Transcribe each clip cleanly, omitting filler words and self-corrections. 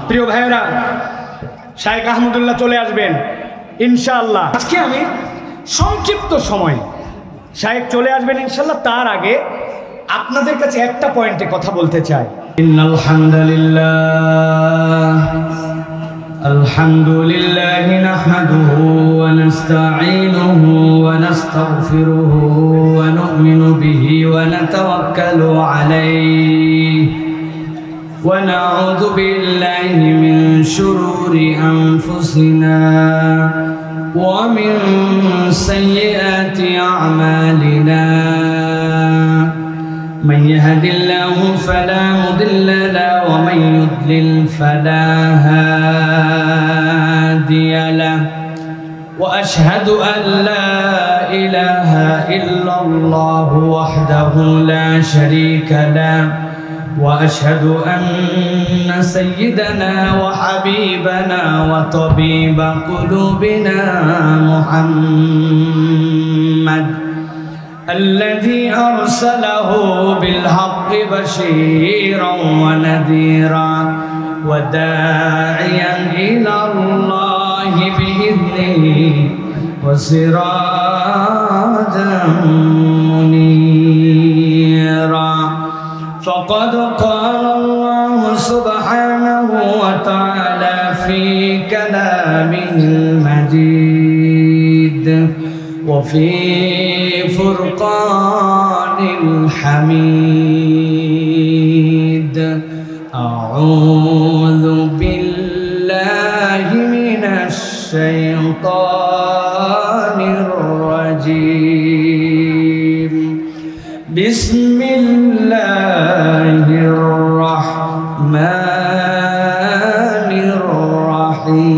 প্রিয় ভাইয়েরা, শাইখ আহমদুল্লাহ চলে আসবেন ইনশাআল্লাহ। আজকে আমি সংক্ষিপ্ত সময়, শাইখ চলে আসবেন ইনশাআল্লাহ, তার আগে আপনাদের কাছে একটা পয়েন্টে কথা বলতে চাই। ইন্নাল হামদুলিল্লাহ আলহামদুলিল্লাহি নাহমাদুহু ওয়া নাস্তাঈনুহু ওয়া নাস্তাগফিরুহু ওয়া নু'মিনু বিহি ওয়া নাতাওয়াক্কালু আলাইহি ওয়া নাউযু বিল্লাহি মিন শুরুরি আনফুসিনা ওয়া মিন সাইয়্যাতি আ'মালিনা। من يهد الله فلا مضل له ومن يضلل فلا هادي له وأشهد أن لا إله إلا الله وحده لا شريك له وأشهد أن سيدنا وحبيبنا وطبيب قلوبنا محمد الذي أرسله بالحق بشيرا ونذيرا وداعيا إلى الله بإذنه وسراجا منيرا. فقد قال الله سبحانه وتعالى في كلامه المجيد وفي فرقان الحميد. أعوذ بالله من الشيطان الرجيم. بسم الله الرحمن الرحيم.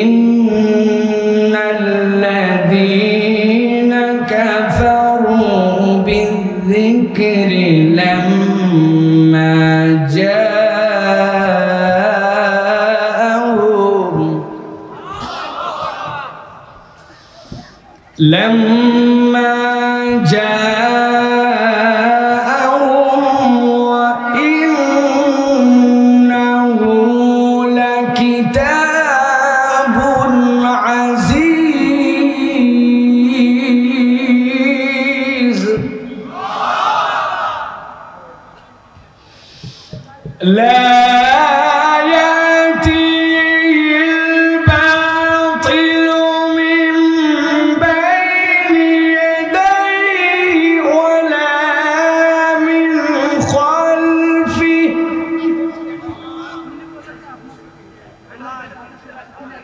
إن الذين كفروا بالذكر لما جاءهم وإنه لكتاب عزيز لا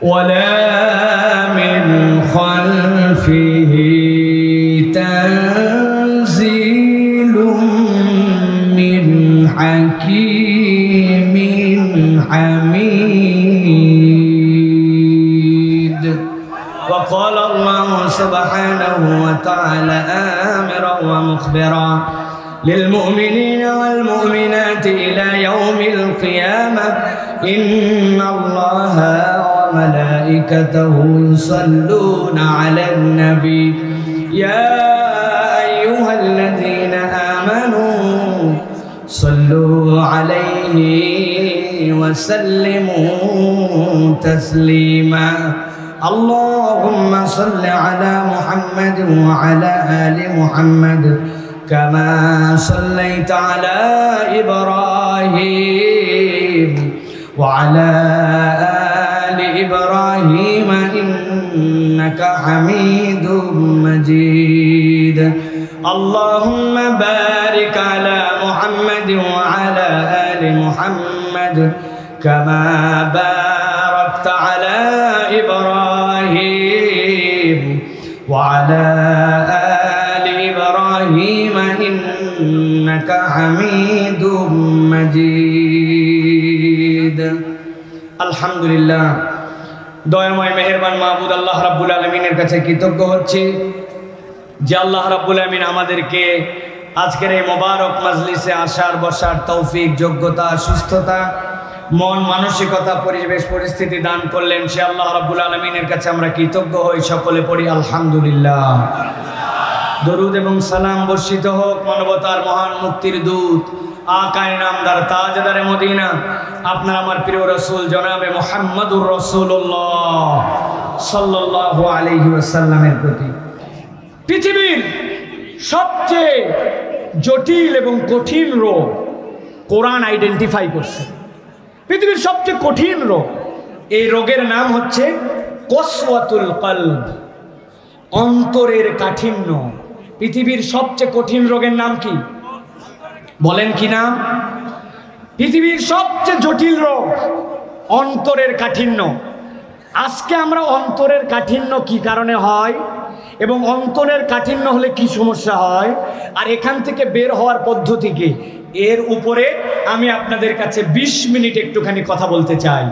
ولا من خلفه تنزيل من حكيم حميد. وقال الله سبحانه وتعالى آمرا ومخبرا للمؤمنين والمؤمنات إلى يوم القيامة إن الله وملائكته يصلون على النبي يا أيها الذين آمنوا صلوا عليه وسلموا تسليما. اللهم صل على محمد وعلى آل محمد كما صليت على إبراهيم وعلى آل إبراهيم إنك حميد مجيد. اللهم بارك على محمد وعلى آل محمد كما باركت على إبراهيم وعلى آل إبراهيم إنك حميد مجيد. الحمد لله. দয়াময় মেহেরবান মাহবুদ আল্লাহ রাব্বুল আলামিনের কাছে কৃতজ্ঞ হচ্ছি যে আল্লাহ রাব্বুল আমিন আমাদেরকে আজকের এই মোবারক মাজলিসে আসার বসার তৌফিক, যোগ্যতা, সুস্থতা, মন মানসিকতা, পরিবেশ পরিস্থিতি দান করলেন। সে আল্লাহ রাব্বুল আলামিনের কাছে আমরা কৃতজ্ঞ হই। সকলে পড়ি আলহামদুলিল্লাহ। দরুদ এবং সালাম বর্ষিত হোক মানবতার মহান মুক্তির দূত আকায়ে নামদার তাজদারে মদিনা আপনার আমার প্রিয় রাসূল জনাবে মুহাম্মদুর রাসূলুল্লাহ সাল্লাল্লাহু আলাইহি ওয়াসাল্লামের প্রতি পৃথিবীর সবচেয়ে জটিল এবং কঠিন রোগ কোরআন আইডেন্টিফাই করছে। পৃথিবীর সবচেয়ে কঠিন রোগ, এই রোগের নাম হচ্ছে কসওয়াতুল কলব, অন্তরের কাঠিন্য। পৃথিবীর সবচেয়ে কঠিন রোগের নাম কি বলেন? কি নাম? পৃথিবীর সবচেয়ে জটিল রোগ অন্তরের কাঠিন্য। আজকে আমরা অন্তরের কাঠিন্য কি কারণে হয় এবং অন্তরের কাঠিন্য হলে কি সমস্যা হয় আর এখান থেকে বের হওয়ার পদ্ধতি কি, এর উপরে আমি আপনাদের কাছে 20 মিনিট একটুখানি কথা বলতে চাই।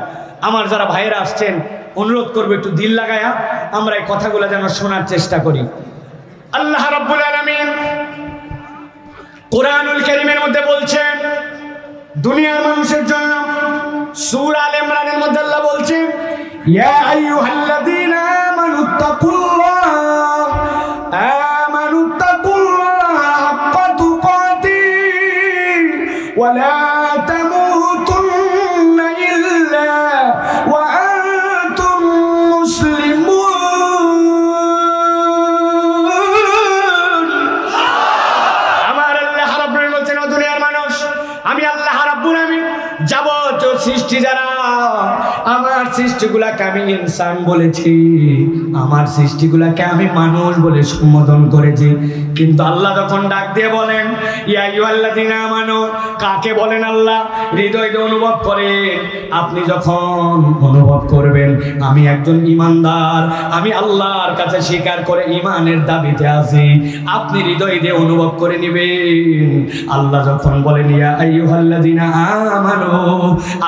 আমার যারা ভাইয়েরা আসছেন অনুরোধ করবো একটু দিল লাগায়া আমরা এই কথাগুলো যেন শোনার চেষ্টা করি। আল্লাহ রাব্বুল আলামিন কোরআনুল কারীমের মধ্যে বলছেন দুনিয়ার মানুষের জন্য, সূরা আলে ইমরানের মধ্যে আল্লাহ বলছেন ইয়া আইয়ুহাল্লাযীনা আমানুত্তাকুল্লাহ হাক্কা তুকাতিহি ওয়া লা তামুতুন্না ইল্লা ওয়া আনতুম মুসলিমুন। আমার আল্লাহ রাব্বুল আলামিন বলছেন, ও দুনিয়ার মানুষ, আমি আল্লাহ রাব্বুল আলামিন যাবতীয় সৃষ্টি যারা, আমার সৃষ্টিগুলাকে আমি ইনসান বলেছি, আমার সৃষ্টিগুলাকে আমি মানুষ বলে সম্বোধন করেছি। কিন্তু আল্লাহ যখন ডাক দিয়ে বলেন ইয়া আইয়ুহাল্লাযীনা আমানু, কাকে বলেন? আল্লাহ হৃদয় দিয়ে অনুভব করেন। আপনি যখন অনুভব করবেন আমি একজন ঈমানদার, আমি আল্লাহর কাছে স্বীকার করে ঈমানের দাবিতে আছি, আপনি হৃদয় দিয়ে অনুভব করে নেবেন। আল্লাহ যখন বলেন ইয়া আইয়ুহাল্লাযীনা আমানু,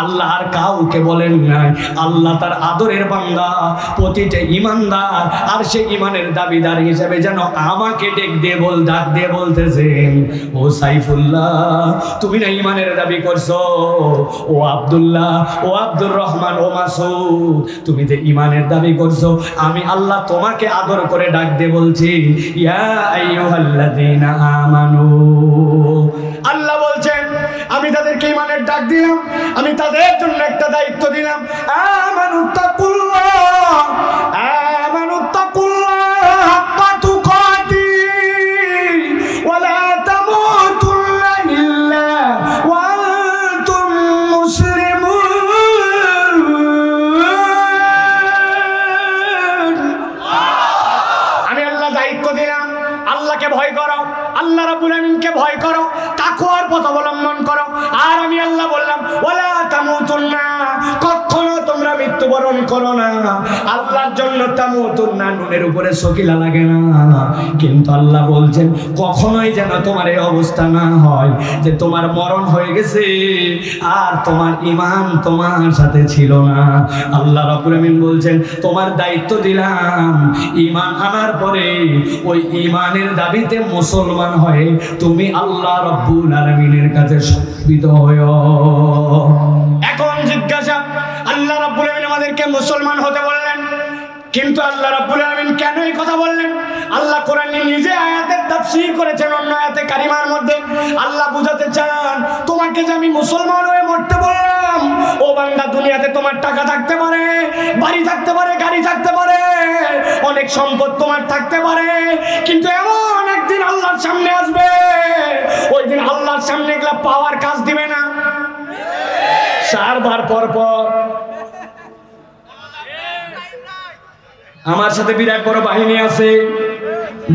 আল্লাহ আর কাউকে বলেন নাই, আল্লাহ তার আদরের বান্দা প্রতিটা ঈমানদার আর সেই ঈমানের দাবিদার হিসেবে যেন আমাকে ডাক দিয়ে বলতেছেন, ও সাইফুল্লাহ তুমি না ঈমানের দাবি করছো, ও আব্দুল্লাহ, ও আব্দুর রহমান, ও মাসুদ তুমি যে ঈমানের দাবি করছো, আমি আল্লাহ তোমাকে আদর করে ডাক দিয়ে বলছি ইয়া আইয়ুহাল্লাযীনা আমানু। আল্লাহ বলছেন আমি তাদেরকে ঈমানের ডাক দিলাম, আমি তাদের জন্য একটা দায়িত্ব দিলাম, আমানুত্তাকুল্লাহ হাক্কা তুকাতিহি ওয়া লা তামুতুন্না ইল্লা ওয়া আনতুম মুসলিমুন। আমি আল্লাহ দায়িত্ব দিলাম, আল্লাহকে ভয় করো, আল্লাহ রাব্বুল আলামিনকে ভয় করো, তাকওয়ার পথ অবলম্বন করো। আর আমি আল্লাহ বললাম ওয়ালা তামুতুন্না, কখনো তোমরা মৃত্যুবরণ করো না। আল্লাহর জন্য তামুতুন্না নুনের উপরে সকিলা লাগে না, কিন্তু আল্লাহ বলছেন কখনোই যেন তোমার এই অবস্থা না হয় যে তোমার মরণ হয়ে গেছে আর তোমার ঈমান তোমার সাথে ছিল না। আল্লাহ রাব্বুল আলামিন বলছেন তোমার দায়িত্ব দিলাম, ঈমান আনার পরে ওই ঈমানের দাবিতে মুসলমান হয়ে তুমি আল্লাহ রাব্বুল আলামিনের কাছে সমর্পিত হও। এখন জিজ্ঞাসা, আল্লাহ রাব্বুল আলামিন আমাদেরকে মুসলমান হতে বললেন, কিন্তু আল্লাহ রাব্বুল আলামিন কেন এই কথা বললেন? আল্লাহ কোরআনে নিজে আয়াতের তাফসীর করেছেন অন্য আয়াতে কারিমার মধ্যে। আল্লাহ বুঝাতে চান তোমাকে যে আমি মুসলমান হয়ে মরতে বললাম, ও বান্দা দুনিয়াতে তোমার টাকা থাকতে পারে, বাড়ি থাকতে পারে, গাড়ি থাকতে পারে, অনেক সম্পদ তোমার থাকতে পারে, কিন্তু এমন একদিন আল্লাহর সামনে আসবে, ওই দিন আল্লাহর সামনে এগুলা পাওয়ার কাজ দিবে না। 4 বার পর পর আমার সাথে বিরাট বড় বাহিনী আছে,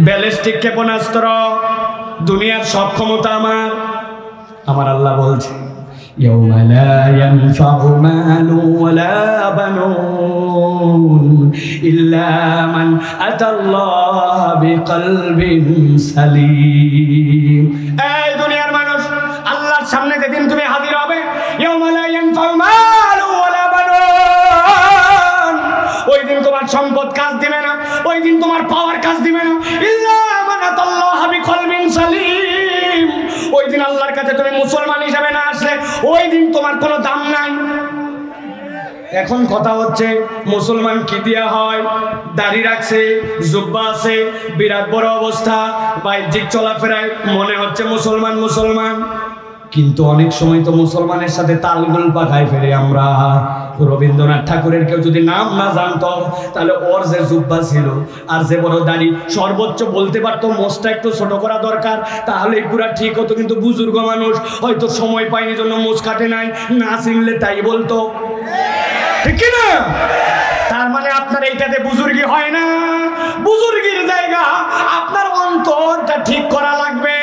ব্যালিস্টিক ক্ষেপণাস্ত্র, দুনিয়ার সব ক্ষমতা আমার আল্লাহ বলছে ইয়াউমা লা ইয়ানফাউ মালু ওয়ালা বানুন ইল্লা মান আতাল্লাহ বিকলবিন সালিম। এই দুনিয়ার মানুষ, আল্লাহর সামনে যেদিন তুমি হাজির হবে, ইয়াউমা লা ইয়ানফাউ মালু ওয়ালা বানুন, ওই দিন তোমার সম্পদ কাজ দিবে না, ওই দিন তোমার পাওয়ার কাজ দিবে না, ইল্লা মান আতাল্লাহ বিকলবিন সালিম। ওই দিন আল্লাহর কাছে তুমি মুসলমান হিসেবে না আসলে ওই দিন তোমার কোনো দাম নাই। এখন কথা হচ্ছে মুসলমান কি দিয়া হয়? দাড়ি রাখছে, জুব্বা আছে, বিরাট বড় অবস্থা, বাহ্যিক চলাফেরায় মনে হচ্ছে মুসলমান মুসলমান, কিন্তু অনেক সময় তো মুসলমানের সাথে তালগোল পাকায় ফেলে আমরা। রবীন্দ্রনাথ ঠাকুরের কেউ যদি নাম না জানতো তাহলে ওর যে জুব্বা ছিল আর যে বড় দাড়ি সর্বোচ্চ বলতে পারতো মোষটা একটু ছোট করা দরকার, তাহলে পুরা ঠিক হতো। কিন্তু বুজুর্গ মানুষ হয়তো সময় পায়নি জন্য মোষ কাটে নাই, না চিনলে তাই বলতো, ঠিক না? তার মানে আপনার এইটাতে বুজুর্গি হয় না। বুজুর্গির জায়গা আপনার অন্তরটা ঠিক করা লাগবে।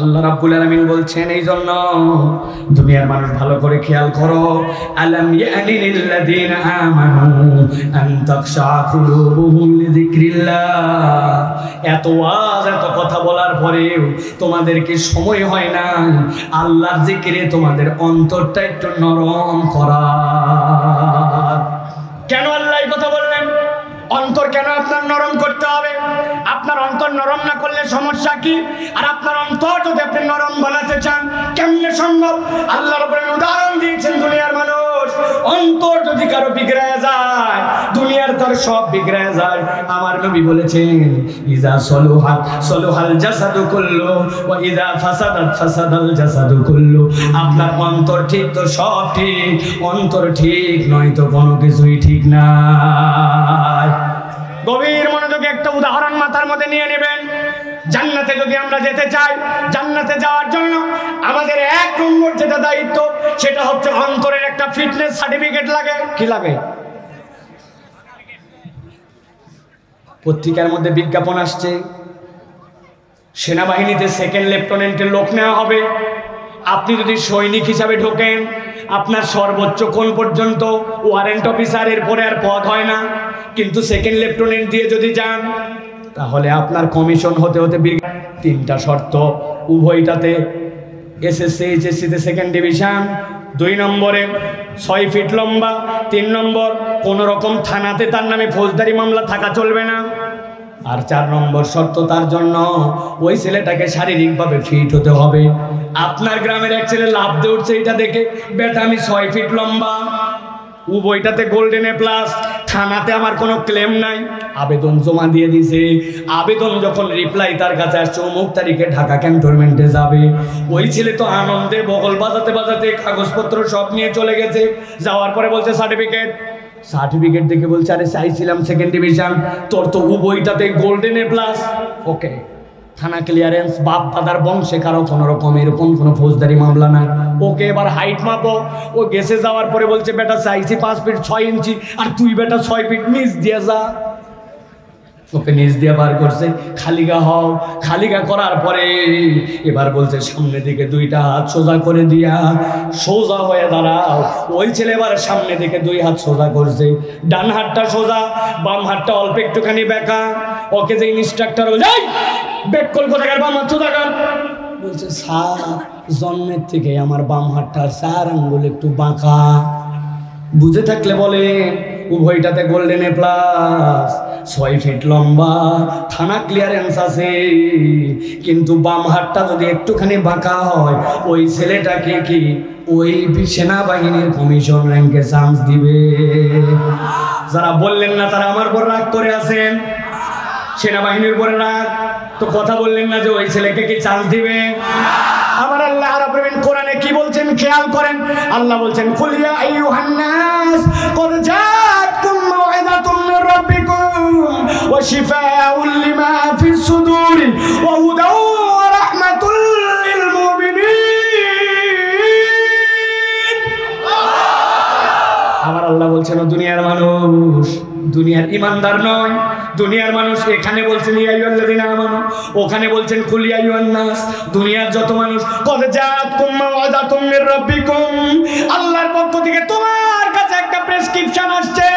আল্লাহ রাব্বুল আলামিন বলছেন এই জন্য দুনিয়ার মানুষ ভালো করে খেয়াল করো, আলাম ইয়ানি লিল্লাযিনা আমানু আন তাখশা কুলুবুহুম লিযিকরিল্লাহ। এত ওয়াজ এত কথা বলার পরেও তোমাদের কি সময় হয় না আল্লাহর জিকিরে তোমাদের অন্তরটা একটু নরম করা? কেন আল্লাহ এই কথা বললেন? অন্তর কেন আপনার নরম করতে হবে? আপনার অন্তর নরম না করলে সমস্যা কি? আর আপনার অন্তর যদি আপনি নরম বানাতে চান কেমনে সম্ভব? আল্লাহ রাব্বুল আলামিন উদাহরণ দিয়েছেন, দুনিয়ার মানুষ অন্তর যদি কারো বিগড়ায় যায় দুনিয়ার তার সব বিগড়ায় যায়। আমার নবী বলেছেন, ইজা সলুহা সলুহাল জাসাদু কুল্লু ওয়া ইজা ফাসাদাত ফাসাদাল জাসাদু কুল্লু। আপনার অন্তর ঠিক তো সব ঠিক, অন্তর ঠিক নয় তো কোনো কিছুই ঠিক না। গভীর মনোযোগে একটা উদাহরণ মাথার মধ্যে নিয়ে নেবেন। জান্নাতে যদি আমরা যেতে চাই, জান্নাতে যাওয়ার জন্য আমাদের এক নম্বর যেটা দায়িত্ব সেটা হচ্ছে অন্তরের একটা ফিটনেস সার্টিফিকেট লাগে। কি লাগে? পত্রিকার মধ্যে বিজ্ঞাপন আসছে, সেনাবাহিনীতে সেকেন্ড লেফটেন্যান্টের লোক নেওয়া হবে। আপনি যদি সৈনিক হিসাবে ঢোকেন আপনার সর্বোচ্চ কোন পর্যন্ত ওয়ারেন্ট অফিসারের পরে আর পদ হয় না, কিন্তু সেকেন্ড লেফটেন্যান্ট দিয়ে যদি যান তাহলে আপনার কমিশন হতে হতে তিনটা শর্ত, উভয়টাতে এসএসসি এইচএসসিতে সেকেন্ড ডিভিশন, 2 নম্বরে 6 ফিট লম্বা, 3 নম্বর কোনো রকম থানাতে তার নামে ফৌজদারি মামলা থাকা চলবে না, আর 4 নম্বর শর্ত তার জন্য ওই ছেলেটাকে শারীরিকভাবে ফিট হতে হবে। আপনার গ্রামের এক ছেলে লাফ দিয়ে উঠছে এটা দেখে, বেটা আমি 6 ফিট লম্বা, উভয়টাতে গোল্ডেন এ প্লাস, থানাতে আমার কোনো ক্লেম নাই, আবেদন জমা দিয়ে দিছে। আবেদন যখন রিপ্লাই তার কাছে আসছে অমুক তারিখে ঢাকা ক্যান্টনমেন্টে যাবে, ওই ছেলে তো আনন্দে বগল বাজাতে বাজাতে কাগজপত্র সব নিয়ে চলে গেছে। যাওয়ার পরে বলছে সার্টিফিকেট দেখে বলছে, আরে চাইছিলাম সেকেন্ড ডিভিশন, তোর তো উভয়টাতে গোল্ডেন এ প্লাস। ওকে, থানা ক্লিয়ারেন্স, বাপ দাদার বংশে কারো কোনো রকম এরকম কোনো ফৌজদারি মামলা নাই। ওকে, এবার হাইট মাপো। ও গেছে, যাওয়ার পরে বলছে, বেটা চাইছি 5 ফিট 6 ইঞ্চি, আর তুই বেটা 6 ফিট নিচ দিয়ে যা। ওকে নিচ দিয়ে বার করছে, খালিগা হও। খালিগা করার পরে এবার বলছে সামনে দিকে 2টা হাত সোজা করে দিয়া সোজা হয়ে দাঁড়াও। ওই ছেলে এবার সামনে দিকে 2 হাত সোজা করছে, ডান হাতটা সোজা, বাম হাতটা অল্প একটুখানি বেঁকা। ওকে যে ইনস্ট্রাক্টর বলছে, বেক কল কোথাকার, বাম হাত সোজা কর। বলছে, স্যার জন্মের থেকে আমার বাম হাতটার 4 আঙ্গুল একটু বাঁকা। বুঝে থাকলে বলে উভয়টাতে গোল্ডেন এ প্লাস, 6 ফিট লম্বা, থানা ক্লিয়ারেন্স আছে, কিন্তু বাম হাতটা যদি একটুখানি বাঁকা হয় ওই ছেলেটাকে কি ওই সেনাবাহিনীর কমিশন র্যাঙ্কে চান্স দিবে? যারা বললেন না তারা আমার উপর রাগ করে আছেন, সেনাবাহিনীর উপরে রাগ, তো কথা বললেন না যে ওই ছেলেকে কি চান্স দিবে? আমার আল্লাহ রাব্বুল আলামিন কোরআনে কি বলছেন খেয়াল করেন। আল্লাহ বলছেন, কুল ইয়া আইয়ুহান নাস ক্বাদ জাআতকুম মাউইযাতুম মির রাব্বিকুম ওয়া শিফাউল লিমা ফিস সুদুর ওয়া হুদাও ওয়া রাহমাতুল লিল মুমিনিন। আমার আল্লাহ বলছেন, দুনিয়ার মানুষ, দুনিয়ার ইমানদার নয়, দুনিয়ার মানুষ। এখানে বলছেন ইয়া আইয়ুহাল্লাযিনা আমানু, ওখানে বলছেন কুল ইয়া আইয়ুহান নাস। দুনিয়ার যত মানুষ, ক্বাদ জাআতকুম মাউইযাতুম মির রাব্বিকুম, আল্লাহর পক্ষ থেকে তোমার কাছে একটা প্রেসক্রিপশন আসছে।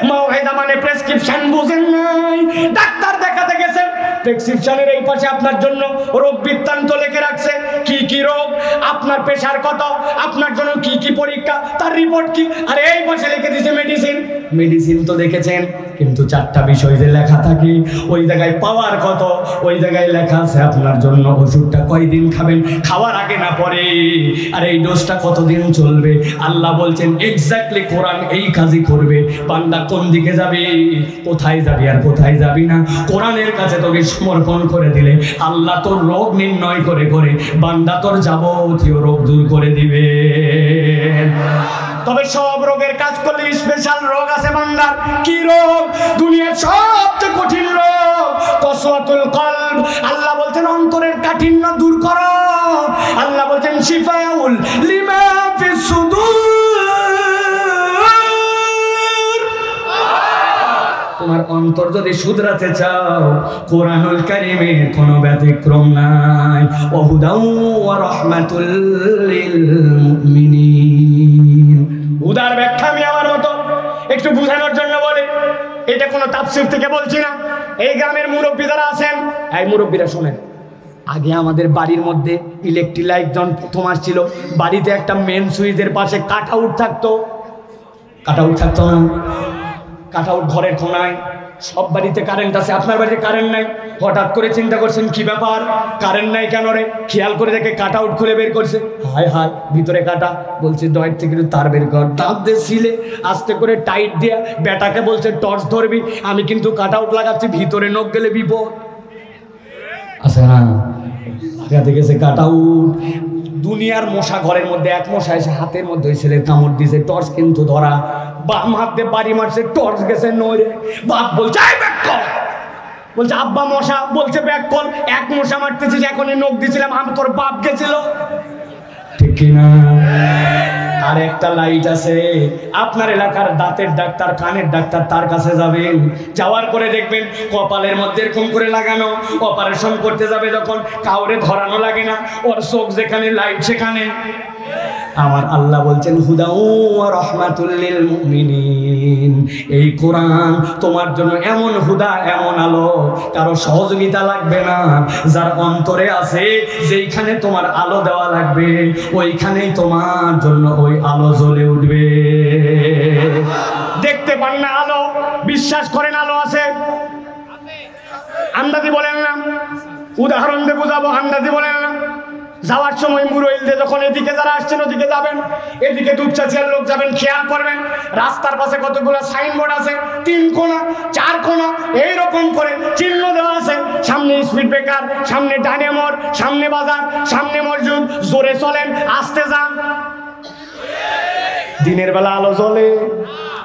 মাউইযা মানে প্রেসক্রিপশন, বুঝেন নাই? ডাক্তার দেখাতে গেছেন, প্রেসক্রিপশনের এই পাশে আপনার জন্য রোগ বৃত্তান্ত লিখে রাখছে, কি কি রোগ, আপনার প্রেসার কত, আপনার জন্য কি কি পরীক্ষা, তার রিপোর্ট কি, আর এই পাশে লিখে দিয়েছে মেডিসিন। মেডিসিন তো দেখেছেন কিন্তু চারটা বিষয় যে লেখা থাকে ওই জায়গায় পাওয়ার কত, ওই জায়গায় লেখা আছে আপনার জন্য ওষুধটা কয়দিন খাবেন, খাওয়ার আগে না পরে, আর এই ডোজটা কতদিন চলবে। আল্লাহ বলছেন এক্স্যাক্টলি কোরআন এই কাজই করবে। বান্দা কোন দিকে যাবে, কোথায় যাবি আর কোথায় যাবি না, কোরআনের কাছে তোকে সমর্পণ করে দিলে আল্লাহ তোর রোগ নির্ণয় করে করে বান্দা তোর যাবতীয় রোগ দূর করে দিবে। তবে সব রোগের কাজ করলে স্পেশাল রোগ আছে বান্দার। কি রোগ? দুনিয়ার সবচেয়ে কঠিন রোগ কসওয়াতুল কলব। আল্লাহ বলছেন অন্তরের কাঠিন্য দূর করো। আল্লাহ বলছেন শিফাউল লিমা ফিস সুদূর। তোমার অন্তর যদি শুধরাতে চাও কোরআনুল কারীমের কোনো ব্যতিক্রম নাই। ওয়াহুদাউ ওয়া রাহমাতুল লিল মুমিনিন। উদার ব্যাখ্যা আমি আমার মতো একটু বোঝানোর জন্য বলি, এটা কোনো তাফসীর থেকে বলছি না। এই গ্রামের মুরব্বী যারা আছেন, এই মুরব্বীরা শোনেন, আগে আমাদের বাড়ির মধ্যে ইলেকট্রিক লাইট যখন প্রথম আসছিল, বাড়িতে একটা মেন সুইচের পাশে কাট আউট থাকতো। কাট আউট থাকতো না? কাট আউট ঘরের কোনায়। সব বাড়িতে কারেন্ট আছে, আপনার বাড়িতে কারেন্ট নাই। হঠাৎ করে চিন্তা করছেন কি ব্যাপার, কারেন্ট নাই কেন রে? খেয়াল করে দেখে কাট আউট খুলে বের করছে, হায় হায় ভিতরে কাটা। বলছে ডয়ের থেকে তার বের কর, দাঁত দিয়ে ছিলে আস্তে করে টাইট দিয়া বেটাকে বলছে টর্চ ধরবি, আমি কিন্তু কাট আউট লাগাচ্ছি, ভিতরে নখ গেলে বিপদ আছে না। লাগাতে গেছে কাট আউট। দুনিয়ার মশা ঘরের মধ্যে, এক মশা এসে হাতের মধ্যে ওই ছেলের কামড় দিয়েছে, টর্চ কিন্তু ধরা। বাম হাত দিয়ে বাড়ি মারছে, টর্চ গেছে নড়ে। বাপ বলছে ব্যাক কর, বলছে আব্বা মশা, বলছে ব্যাক কর। এক মশা মারতেছিস, এখনই নখ দিয়েছিলাম, আমি তোর বাপ গেছিল, ঠিক কিনা? আর একটা লাইট আছে আপনার এলাকার দাঁতের ডাক্তার, কানের ডাক্তার, তার কাছে যাবেন। যাওয়ার পরে দেখবেন কপালের মধ্যে এরকম করে লাগানো, অপারেশন করতে যাবে যখন কাউরে ধরানো লাগে না, ওর চোখ যেখানে লাইট সেখানে। আমার আল্লাহ বলছেন হুদাউ ওয়া রাহমাতুল লিল মুমিনিন। এই কোরআন তোমার জন্য এমন হুদা, এমন আলো, কারো সহযোগিতা লাগবে না। যার অন্তরে আছে, যেইখানে তোমার আলো দেওয়া লাগবে ওইখানেই তোমার জন্য ওই আলো জ্বলে উঠবে। দেখতে পান না আলো, বিশ্বাস করেন আলো আছে? আন্দাজি বলেন না, উদাহরণ দিয়ে বুঝাবো, আন্দাজি বলেন না। যাওয়ার সময় মুরইলদে যখন এদিকে যারা আসছেন ওদিকে যাবেন, এদিকে দুপচাচিয়ার লোক যাবেন, খেয়াল করবেন রাস্তার পাশে কতগুলো সাইনবোর্ড আছে, 3 কোণা 4 কোণা এইরকম করে চিহ্ন দেওয়া আছে। সামনে স্পিড ব্রেকার, সামনে ডানে মোড়, সামনে বাজার, সামনে মসজিদ, জোরে চলেন আস্তে যান। দিনের বেলা আলো জ্বলে,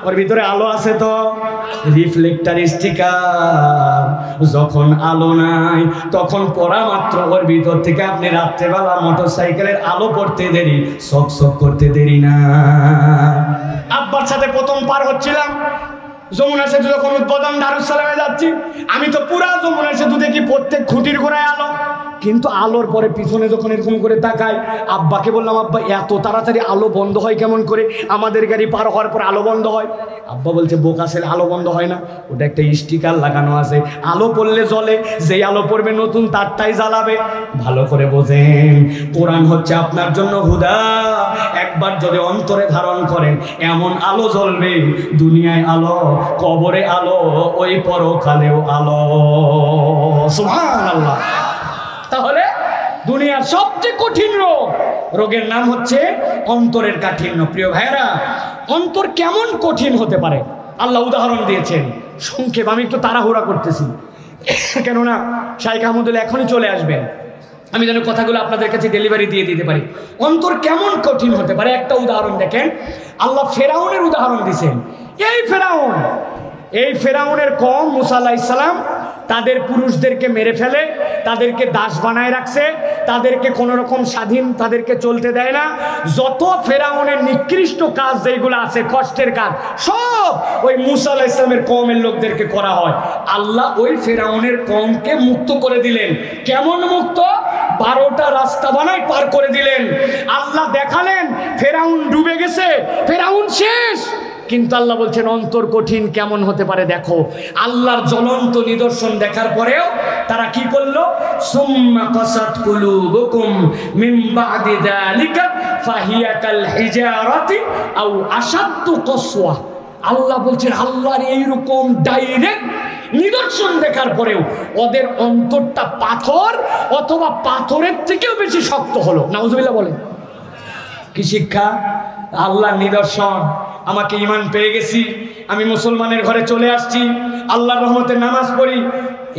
ওর ভিতরে আলো আছে তো। রিফ্লেক্টার স্টিকার, যখন আলো নাই তখন পড়া মাত্র ওর ভিতর থেকে আপনি রাত্রেবেলা মোটরসাইকেলের আলো পড়তে দেরি, শক শক করতে দেরি না। আব্বার সাথে প্রথম পার হচ্ছিলাম যমুনা সেতু, যখন উদ্বোধন দারুস সালামে যাচ্ছি, আমি তো পুরা যমুনা সেতু দেখি প্রত্যেক খুঁটির গোড়ায় আলো, কিন্তু আলোর পরে পিছনে যখন এরকম করে তাকাই, আব্বাকে বললাম আব্বা এত তাড়াতাড়ি আলো বন্ধ হয় কেমন করে? আমাদের গাড়ি পার হওয়ার পর আলো বন্ধ হয়। আব্বা বলছে বোকা ছেলে, আলো বন্ধ হয় না, ওটা একটা স্টিকার লাগানো আছে, আলো পড়লে জ্বলে, যেই আলো পড়বে নতুন তারটাই জ্বালাবে। ভালো করে বোঝেন, কোরআন হচ্ছে আপনার জন্য হুদা। একবার যদি অন্তরে ধারণ করেন, এমন আলো জ্বলবে, দুনিয়ায় আলো, কবরে আলো, ওই পরকালেও আলো। সুবহানাল্লাহ। তাহলে দুনিয়ার সবচেয়ে কঠিন রোগ, রোগের নাম হচ্ছে অন্তরের কাঠিন্য। প্রিয় ভাইরা, অন্তর কেমন কঠিন হতে পারে আল্লাহ উদাহরণ দিয়েছেন। সংক্ষেপ, আমি একটু তাড়াহুড়া করতেছি, কেননা শাইখ আহমদুল্লাহ এখনই চলে আসবেন, আমি যেন কথাগুলো আপনাদের কাছে ডেলিভারি দিয়ে দিতে পারি। অন্তর কেমন কঠিন হতে পারে একটা উদাহরণ দেখেন। আল্লাহ ফেরাউনের উদাহরণ দিয়েছেন। এই ফেরাউনের কওম মুসা আলাইহিস সালাম তাদের পুরুষদেরকে মেরে ফেলে, তাদেরকে দাস বানায় রাখছে, তাদেরকে কোনো রকম স্বাধীন তাদেরকে চলতে দেয় না। যত ফেরাউনের নিকৃষ্ট কাজ যেগুলো আছে, কষ্টের কাজ, সব ওই মুসা আলাইহিস সালামের কওমের লোকদেরকে করা হয়। আল্লাহ ওই ফেরাউনের কওমকে মুক্ত করে দিলেন। কেমন মুক্ত? 12টা রাস্তা বানায় পার করে দিলেন। আল্লাহ দেখালেন ফেরাউন ডুবে গেছে, ফেরাউন শেষ। কিন্তু আল্লাহ বলছেন অন্তর কঠিন কেমন হতে পারে দেখো। আল্লাহর জ্বলন্ত নিদর্শন দেখার পরেও তারা কি করলো? সুম্মা কাসাত কুলুবুকুম মিন বাদি যালিকা ফাহিয়া কাল হিজারাতি আও আশাদ্দু কসওয়া। আল্লাহ বলছেন আল্লাহর এইরকম ডাইরেক্ট নিদর্শন দেখার পরেও ওদের অন্তরটা পাথর অথবা পাথরের থেকেও বেশি শক্ত হলো। নাউজুবিল্লাহ বলেন। কি শিক্ষা? আল্লাহর নিদর্শন, আমাকে ঈমান পেয়ে গেছি, আমি মুসলমানের ঘরে চলে আসছি, আল্লাহর রহমতে নামাজ পড়ি,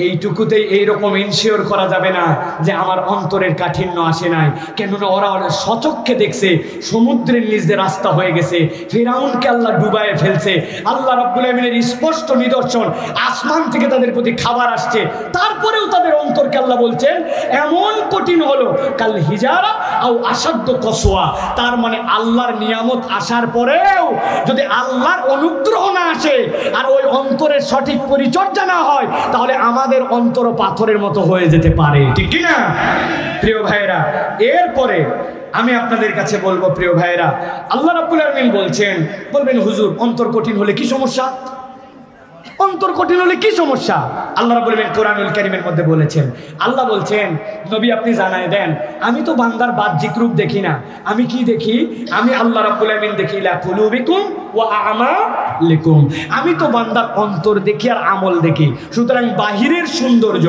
এইটুকুতেই এইরকম ইনশিওর করা যাবে না যে আমার অন্তরের কাঠিন্য আসে নাই। কেননা ওরা সচক্ষে দেখছে সমুদ্রের নিচ দিয়ে রাস্তা হয়ে গেছে, ফিরআউনকে আল্লাহ ডুবায়ে ফেলছে, আল্লাহ রাব্বুল আমিনের স্পষ্ট নিদর্শন, আসমান থেকে তাদের প্রতি খাবার আসছে, তারপরেও তাদের অন্তরকে আল্লাহ বলছেন এমন কঠিন হলো কাল হিজারা আও আসাদ্দ কসওয়া। তার মানে আল্লাহর নিয়ামত আসার পরেও যদি আল্লাহর অনুগ্রহ না আসে আর ওই অন্তরের সঠিক পরিচর্যা না হয়, তাহলে আমাদের অন্তর পাথরের মতো হয়ে যেতে পারে, ঠিক কি না প্রিয় ভাইরা? এরপরে আমি আপনাদের কাছে বলবো প্রিয় ভাইরা, আল্লাহ রাব্বুল আলামিন বলছেন, বলবেন হুজুর অন্তর কঠিন হলে কি সমস্যা? অন্তর কঠিন হলে কি সমস্যা? আল্লাহ রাব্বুল আলামিন কোরআনুল কারীমের মধ্যে বলেছেন, আল্লাহ বলছেন নবী আপনি জানায় দেন, আমি তো বান্দার বাহ্যিক রূপ দেখি না, আমি কি দেখি? আমি আল্লাহ রাব্বুল আলামিন দেখি লা কুলুবিকুম ওয়া আমালিকুম, আমি তো বান্দার অন্তর দেখি আর আমল দেখি। সুতরাং বাহিরের সৌন্দর্য,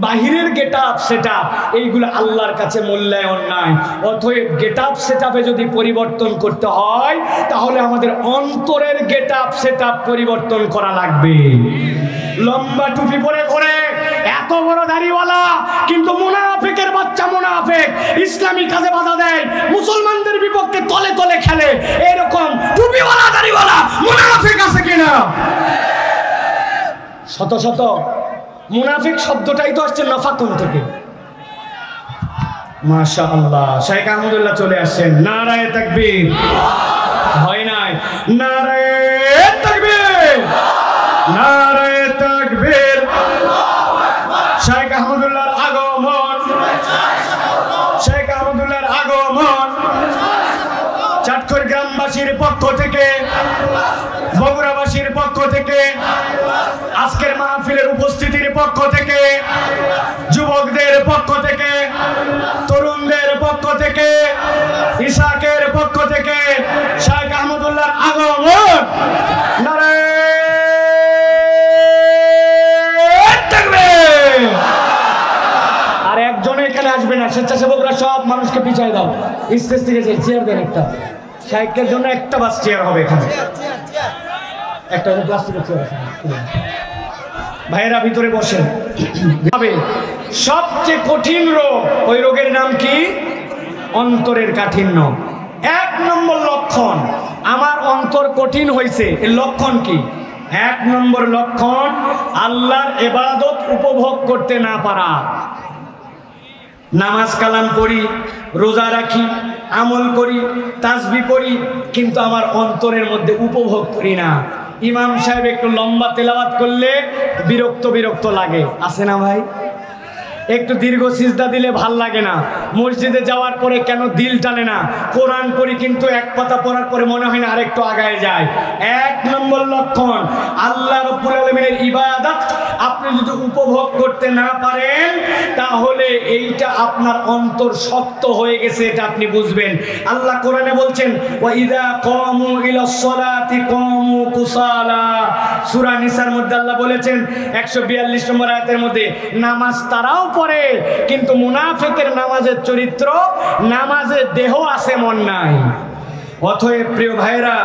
বাহিরের গেটআপ সেটআপ এইগুলো আল্লাহর কাছে মূল্যায়ন নাই। অতএব গেটআপ সেটআপে যদি পরিবর্তন করতে হয় তাহলে আমাদের অন্তরের গেটআপ সেটআপ পরিবর্তন করা লাগবে। লম্বা টুপি পরে ঘোরে, এত বড় দাড়িওয়ালা, কিন্তু মুনাফিকের বাচ্চা মুনাফিক, ইসলামী কাজে বাধা দেয়, মুসলমানদের বিপক্ষে তলে তলে খেলে, এরকম টুপিওয়ালা দাড়িওয়ালা মুনাফিক আছে কিনা? শত শত মুনাফিক শব্দটাই তো আসছে নাফাকুন থেকে। মাশাআল্লাহ, শাইখ আহমদুল্লাহ চলে আসছেন। নারায়ে তাকবীর। হয় নাই? নারায়ে তাকবীর, নারায়ে তাকবীর। শাইখ আহমদুল্লাহর আগমন, শাইখ আহমদুল্লাহর আগমন চাটখোর গ্রামবাসীর পক্ষ থেকে, বগুড়াবাসীর পক্ষ থেকে, আজকের মাহফিলের উপস্থিতির পক্ষ থেকে, যুবকদের পক্ষ থেকে, তরুণদের পক্ষ থেকে, ইসাকের পক্ষ থেকে শাইখ আহমদুল্লাহর আগমন। নারায়ে তাকবীর। আর একজন এখানে আসবে না, স্বেচ্ছাসেবকরা সব মানুষকে পিছায় দাও, স্টেজ থেকে চেয়ার দেন একটা, শাইখের জন্য একটা বাস চেয়ার হবে এখানে, একটা প্লাস্টিকের চেয়ার আছে, ভাইয়েরা ভিতরে বসেন। সবচেয়ে কঠিন রোগ, ওই রোগের নাম কি? অন্তরের কাঠিন্য। এক নম্বর লক্ষণ, আমার অন্তর কঠিন হয়েছে, এর লক্ষণ কি? এক নম্বর লক্ষণ, আল্লাহর ইবাদত উপভোগ করতে না পারা। নামাজ কালাম পড়ি, রোজা রাখি, আমল করি, তাসবিহ পড়ি, কিন্তু আমার অন্তরের মধ্যে উপভোগ করি না। ইমাম সাহেব একটু লম্বা তেলাওয়াত করলে বিরক্ত বিরক্ত লাগে, আছে না ভাই? একটু দীর্ঘ সিজদা দিলে ভাল লাগে না, মসজিদে যাওয়ার পরে কেন দিল টানে না, কোরআন পড়ি কিন্তু এক পাতা পড়ার পরে মনে হয় না আরেকটু আগায় যায়। এক নম্বর লক্ষণ, আল্লাহ রাব্বুল আলামিনের ইবাদত আপনি যদি উপভোগ করতে না পারেন তাহলে এইটা আপনার অন্তর শক্ত হয়ে গেছে, এটা আপনি বুঝবেন। আল্লাহ কোরআনে বলছেন ওয়া ইযা কামু ইলাস সালাতি কামু কুসালা, সূরা নিসার মধ্যে আল্লাহ বলেছেন 142 নম্বর আয়াতের মধ্যে, নামাজ তারাও পড়ে কিন্তু মুনাফিকের নামাজের চরিত্র, নামাজে দেহ আছে মন নাই। অতএব প্রিয় ভাইরা,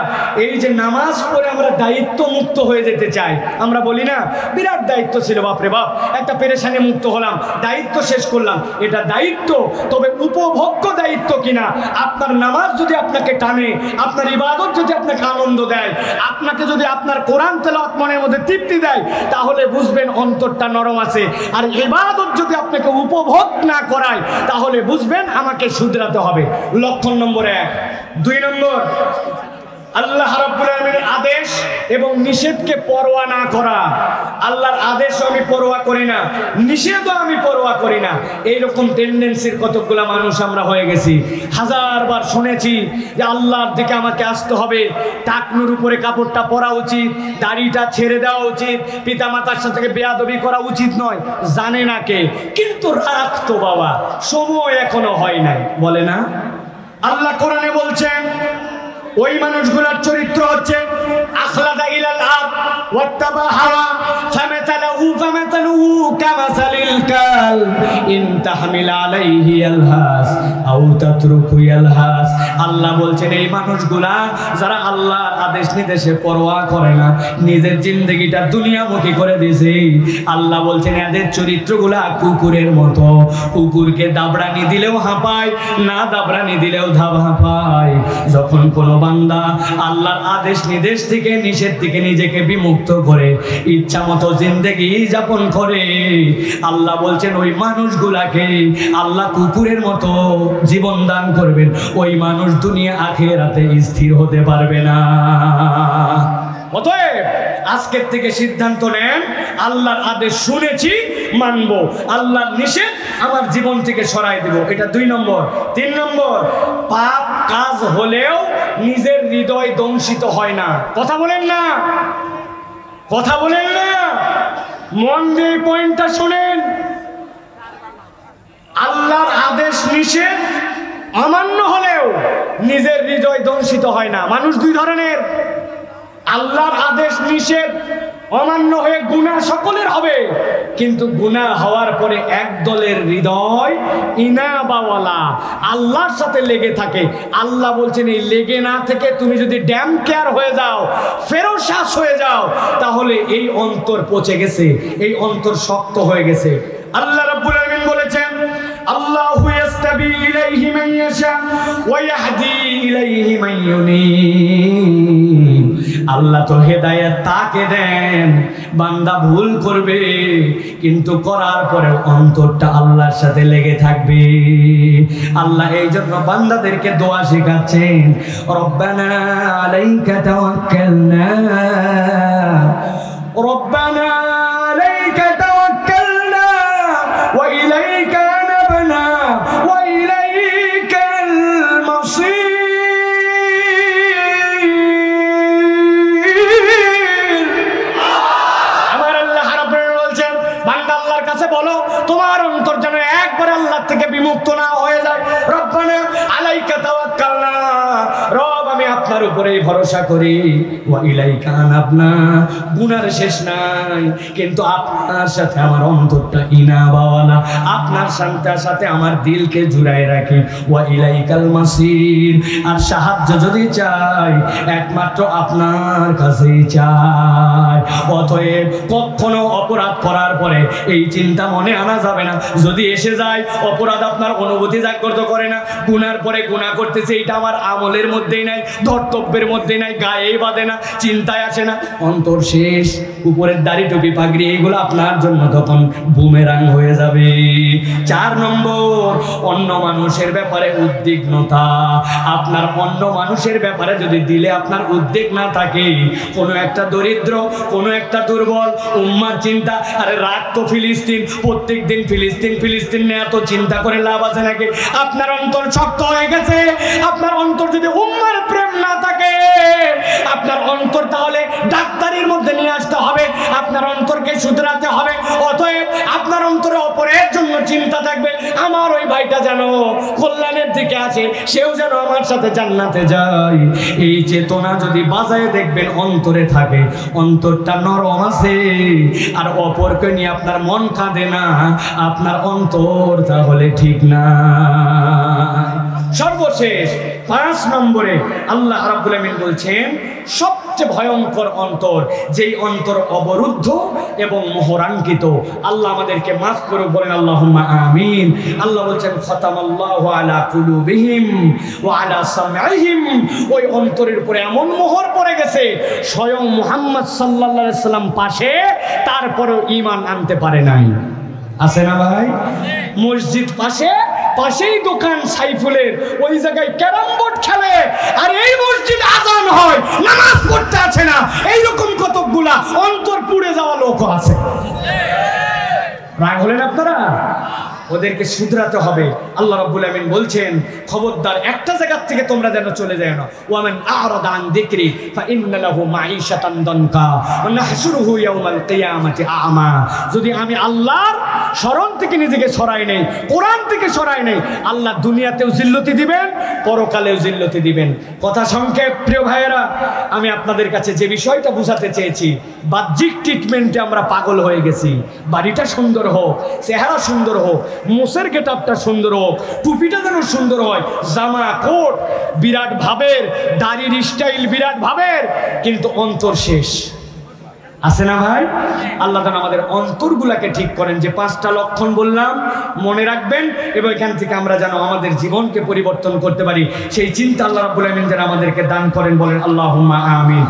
এই যে নামাজ পড়ে আমরা দায়িত্ব মুক্ত হয়ে যেতে চাই, আমরা বলি না বিরাট দায়িত্ব ছিল, বাপরে বাপ একটা পেরেশানি মুক্ত হলাম, দায়িত্ব শেষ করলাম, এটা দায়িত্ব, তবে উপভোগ্য দায়িত্ব কিনা। আপনার নামাজ যদি আপনাকে টানে, আপনার ইবাদত যদি আপনাকে আনন্দ দেয়, আপনাকে যদি আপনার কোরআন তেলাওয়াত মনের মধ্যে তৃপ্তি দেয়, তাহলে বুঝবেন অন্তরটা নরম আছে। আর ইবাদত যদি আপনাকে উপভোগ না করায় তাহলে বুঝবেন আমাকে শুধরাতে হবে। লক্ষণ নম্বর 1। 2 নম্বর, আল্লাহ রাব্বুল আলামিনের আদেশ এবং নিষেধকে পরোয়া না করা। আল্লাহর আদেশও আমি পরোয়া করি না, নিষেধও আমি পরোয়া করি না। এইরকম টেন্ডেন্সির কতগুলা মানুষ আমরা হয়ে গেছি। হাজারবার শুনেছি যে আল্লাহর দিকে আমাকে আসতে হবে, টাকনুর উপরে কাপড়টা পরা উচিত, দাড়িটা ছেড়ে দেওয়া উচিত, পিতামাতার সাথে বেয়াদবি করা উচিত নয়, জানে না কে, কিন্তু রাখতো বাবা, সময় এখনো হয় নাই, বলে না? আল্লাহ কোরআনে বলছেন ওই মানুষগুলোর চরিত্র হচ্ছে আখলাদা ইলাল আরদ ওয়াত্তাবা হাওয়া ফামাতালুহু কামাসালিল কালব ইন তাহমিল আলাইহি ইয়ালহাস আও তাতরুকু ইয়ালহাস। আল্লাহ বলছেন এই মানুষগুলা যারা আল্লাহর আদেশ নির্দেশে পরোয়া করে না, নিজের জিন্দেগিটা দুনিয়ামুখী করে দিয়েছে, আল্লাহ বলছেন এদের চরিত্রগুলা কুকুরের মতো। কুকুরকে দাবড়ানি দিলেও হাঁপায়, না দাবড়ানি দিলেও হাঁপায়। যখন কোনো বান্দা আল্লাহর আদেশ নির্দেশ থেকে নিষেধ থেকে নিজেকে বিমুক্ত করে ইচ্ছা মতো জিন্দেগি যাপন করে, আল্লাহ বলছেন ওই মানুষগুলাকে আল্লাহ কুকুরের মতো জীবন দান করবেন। ওই মানুষ দুনিয়া আখিরাতে স্থির হতে পারবে না। অতএব আজকের থেকে সিদ্ধান্ত নেন, আল্লাহর আদেশ শুনেছি মানব, আল্লাহর নিষেধ আমার জীবন থেকে সরাই দেব। এটা 2 নম্বর। 3 নম্বর, পাপ কাজ হলেও নিজের হৃদয় দংশিত হয় না। কথা বলেন না, কথা বলেন না, মন দিয়ে পয়েন্টটা শোনেন। আল্লাহর আদেশ নিষেধ অমান্য হলেও নিজের হৃদয় দংশিত হয় না। মানুষ 2 ধরনের, আল্লাহর আদেশ নিষেধ অমান্য হয়ে গুনাহ সকলের হবে, কিন্তু গুনাহ হওয়ার পরে এক দলের হৃদয় ইনাবাওয়ালা আল্লাহর সাথে লেগে থাকে। আল্লাহ বলছেন এই লেগে না থেকে তুমি যদি ড্যাম কেয়ার হয়ে যাও, ফেরোশ্বাস হয়ে যাও, তাহলে এই অন্তর পচে গেছে, এই অন্তর শক্ত হয়ে গেছে। আল্লাহ রাব্বুল আলামিন বলেছেন আল্লাহু ইয়াস্তাবি ইলাইহি মান ইয়াশা ওয়া ইয়াহদি ইলাইহি মান ইউনীব। আল্লাহ তো হেদায়েত তাকে দেন, বান্দা ভুল করবে কিন্তু করার পরে অন্তরটা আল্লাহর সাথে লেগে থাকবে। আল্লাহ এই জন্য বান্দাদেরকে দোয়া শেখাচ্ছেন, রব্বানা আলাইকা তাওয়াক্কালনা, রব্বানা আলাইকা তাওয়াক্কালনা ওয়া ইলাইকা আনাবনা ওয়া ইলাইকাল মাসির। বলো তোমার অন্তর যেন একবার আল্লাহ থেকে বিমুক্ত না হয়ে যায়। রব্বানা আলাইকা তাওয়াক্কালনা, রব আমি আপনার উপরেই ভরসা করি, ওয়া ইলাইকা আনাবনা, গুনার শেষ নাই কিন্তু আপনার সাথে আমার অন্তরটা ইনাবাওয়ালা, আপনার সাথে আমার দিলকে জুড়ায় রাখি, ওয়া ইলাইকাল মাসির। আর সাহায্য যদি চাই একমাত্র আপনার কাছেই চাই। অতএব কখনো অপরাধ করার পরে এই চিন্তা মনে আনা যাবে না, যদি এসে যায় অপরাধ আপনার অনুভূতি জাগ্রত করে না, গুনার পরে গুনাহ করতেছে এটা আমার আমলের মধ্যেই নাই, ধর্তব্যের মধ্যে নাই, গায়ে বাঁধে না, চিন্তায় আসে না, অন্তর শেষ। উপরের দাড়ি টুপি পাগড়ি এইগুলো আপনার জন্য তখন বুমেরাং হয়ে যাবে। 4 নম্বর, অন্য মানুষের ব্যাপারে উদ্বিগ্নতা। আপনার অন্য মানুষের ব্যাপারে যদি দিলে আপনার উদ্বেগ না থাকে, কোনো একটা দরিদ্র, কোনো একটা দুর্বল উম্মার চিন্তা, আরে রাত তো ফিলিস্তিন, প্রত্যেক দিন ফিলিস্তিন ফিলিস্তিন নিয়ে এত চিন্তা করে লাভ আছে নাকি? আপনার অন্তর শক্ত হয়ে গেছে। আপনার অন্তর যদি উম্মার প্রেম না থাকে, আপনার অন্তর তাহলে ডাক্তারির মধ্যে নিয়ে আসতে হবে, আপনার অন্তরকে শুধরাতে হবে। অতএব আপনার অন্তরে অপরের জন্য চিন্তা থাকবে, আমার ওই ভাইটা যেন কল্যাণের দিকে আছে, সেও যেন আমার সাথে জান্নাতে যায়। এই চেতনা যদি বাজায় দেখবেন অন্তরে থাকে, অন্তরটা নরম আছে, আর অপরকে নিয়ে আপনার মন কাঁদে না, আপনার অন্তর তাহলে ঠিক না। সর্বশেষ 5 নম্বরে আল্লাহ রাব্বুল আমিন বলছেন সবচেয়ে ভয়ঙ্কর অন্তর, যেই অন্তর অবরুদ্ধ এবং মোহরাঙ্কিত। আল্লাহ আমাদেরকে মাফ করে, বলেন আল্লাহুম্মা আমিন। আল্লাহ বলছেন খাতামাল্লাহু আলা কুলুবিহিম ওয়া আলা সামঈহিম। ওই অন্তরের উপরে এমন মোহর পড়ে গেছে, স্বয়ং মুহাম্মদ সাল্লাল্লাহু আলাইহি সাল্লাম পাশে, তারপরেও ঈমান আনতে পারে নাই। আছে না ভাই? মসজিদ পাশেই দোকান সাইফুলের, ওই জায়গায় ক্যারাম বোর্ড খেলে, আর এই মসজিদ আজান হয়, নামাজ পড়তে আছে না। এইরকম কতগুলা অন্তর পুড়ে যাওয়া লোক আছে। রাগ হলেন আপনারা? ওদেরকে শুধরাতে হবে। আল্লাহ রাব্বুল আমিন বলছেন খবরদার একটা জায়গা থেকে তোমরা যেন চলে যায় না। ওয়ামান আ'রাদা আন যিকরি ফাইন্না লাহু মাঈশাতান দানকা ওয়া নাহশুরুহু ইয়াওমাল কিয়ামাতি আ'মা। যদি আমি আল্লাহর স্মরণ থেকে নিজেকে সরাই নেই, কোরআন থেকে সরাই নেই, আল্লাহ দুনিয়াতেও জিল্লতি দিবেন, পরকালেও জিল্লতি দিবেন। কথা সংক্ষেপ প্রিয় ভাইয়েরা, আমি আপনাদের কাছে যে বিষয়টা বোঝাতে চেয়েছি, বাহ্যিক ট্রিটমেন্টে আমরা পাগল হয়ে গেছি। বাড়িটা সুন্দর হোক, চেহারা সুন্দর হোক, মোষের গেটআপটা সুন্দর হোক, টুপিটা যেন সুন্দর হয়, জামা কোট বিরাট ভাবের, দাড়ির স্টাইল বিরাট ভাবের, কিন্তু অন্তর শেষ আছে না ভাই? আল্লাহ তাআলা আমাদের অন্তরগুলাকে ঠিক করেন। যে 5টা লক্ষণ বললাম মনে রাখবেন এবং এখান থেকে আমরা যেন আমাদের জীবনকে পরিবর্তন করতে পারি, সেই চিন্তা আল্লাহ রাব্বুল আমিন যেন আমাদেরকে দান করেন। বলেন আল্লাহুম্মা আমিন।